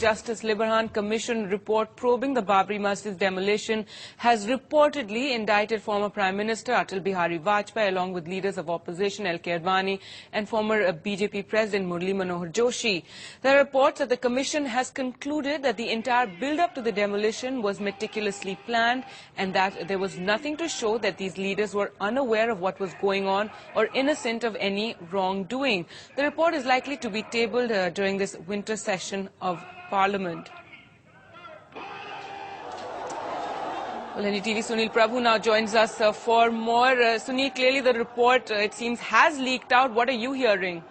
Justice Librahn Commission report probing the Babri Masjid demolition has reportedly indicted former Prime Minister Atal Bihari Vajpayee along with leaders of opposition L.K. Advani and former BJP President Murli Manohar Joshi. There are reports that the Commission has concluded that the entire build-up to the demolition was meticulously planned and that there was nothing to show that these leaders were unaware of what was going on or innocent of any wrongdoing. The report is likely to be tabled during this winter session of Parliament. Well, NDTV Sunil Prabhu now joins us for more. Sunil, clearly the report, it seems, has leaked out. What are you hearing?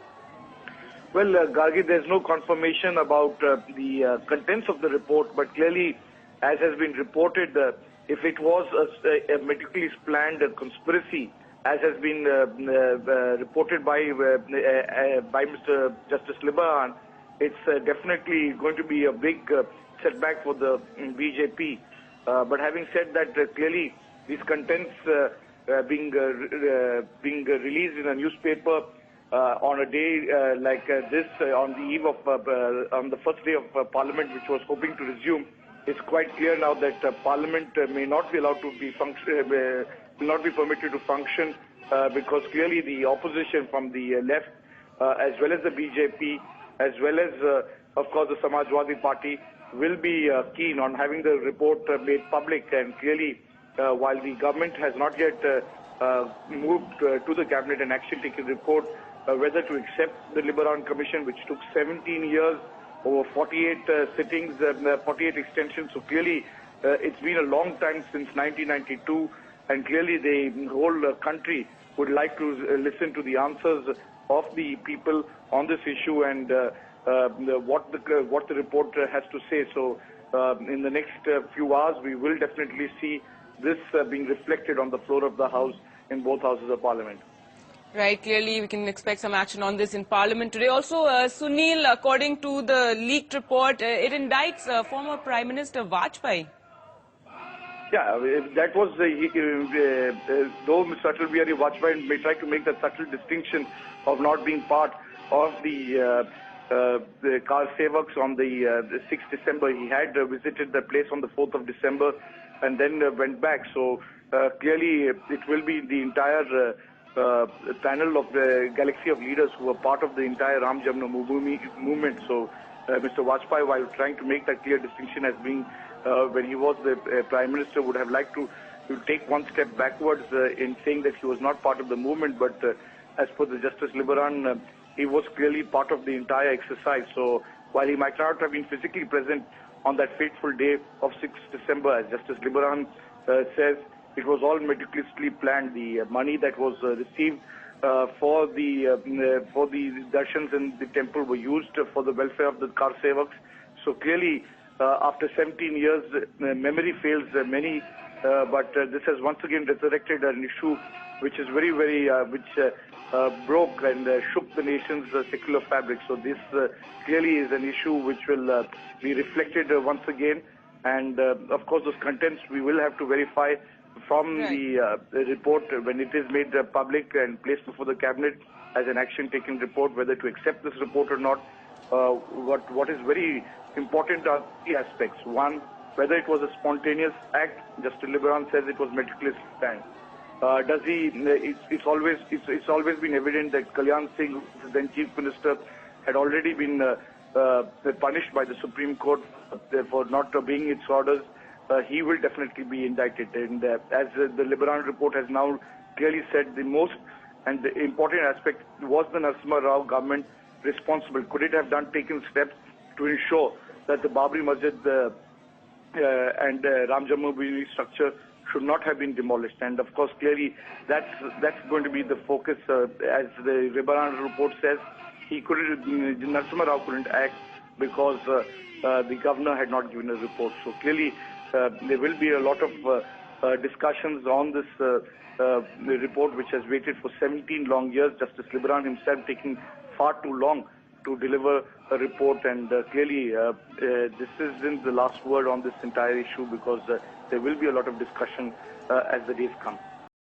Well, Gargi, there's no confirmation about the contents of the report, but clearly, as has been reported, if it was a meticulously planned conspiracy, as has been reported by Mr. Justice Librahn, it's definitely going to be a big setback for the BJP. But having said that, clearly these contents being released in a newspaper on a day like this, on the eve of on the first day of Parliament, which was hoping to resume, it's quite clear now that Parliament may not be allowed to be will not be permitted to function because clearly the opposition from the left, as well as the BJP, as well as of course the Samajwadi Party, will be keen on having the report made public. And clearly, while the government has not yet moved to the cabinet an action-taking report, whether to accept the Librahn Commission, which took 17 years, over 48 sittings, 48 extensions. So clearly, it's been a long time since 1992, and clearly the whole country would like to listen to the answers of the people on this issue and what the report has to say. So in the next few hours, we will definitely see this being reflected on the floor of the House in both houses of Parliament. Right, clearly we can expect some action on this in Parliament today. Also, Sunil, according to the leaked report, it indicts former Prime Minister Vajpayee. Yeah, that was, though Mr. Atal Bihari Vajpayee may try to make that subtle distinction of not being part of the Kar Sevaks on the 6th December. He had visited the place on the 4th of December and then went back. So clearly it will be the entire panel of the galaxy of leaders who were part of the entire Ram Janma movement. So Mr. Vajpayee, while trying to make that clear distinction as being when he was the Prime Minister, would have liked to take one step backwards in saying that he was not part of the movement. But as per the Justice Librahn, he was clearly part of the entire exercise. So while he might not have been physically present on that fateful day of 6th December, as Justice Librahn says, it was all meticulously planned. The money that was received for the darshans in the temple were used for the welfare of the Kar Sevaks. So clearly, after 17 years, memory fails many, but this has once again resurrected an issue which is very, very, broke and shook the nation's secular fabric. So this clearly is an issue which will be reflected once again. And of course, those contents we will have to verify from the report when it is made public and placed before the cabinet as an action-taking report, whether to accept this report or not. What is very important are three aspects. One, whether it was a spontaneous act. Justice Librahn says it was meticulously planned. It's always been evident that Kalyan Singh, the then Chief Minister, had already been punished by the Supreme Court for not obeying its orders. He will definitely be indicted. And as the Librahn report has now clearly said, the most and the important aspect was the Narasimha Rao government responsible. Could it have taken steps to ensure that the Babri Masjid and Ram Janmabhoomi structure should not have been demolished? And of course, clearly, that's going to be the focus. As the Librahn report says, Narasimha Rao couldn't act because the governor had not given a report. So clearly, there will be a lot of discussions on this report, which has waited for 17 long years. Justice Librahn himself taking far too long to deliver a report, and clearly this isn't the last word on this entire issue, because there will be a lot of discussion as the days come.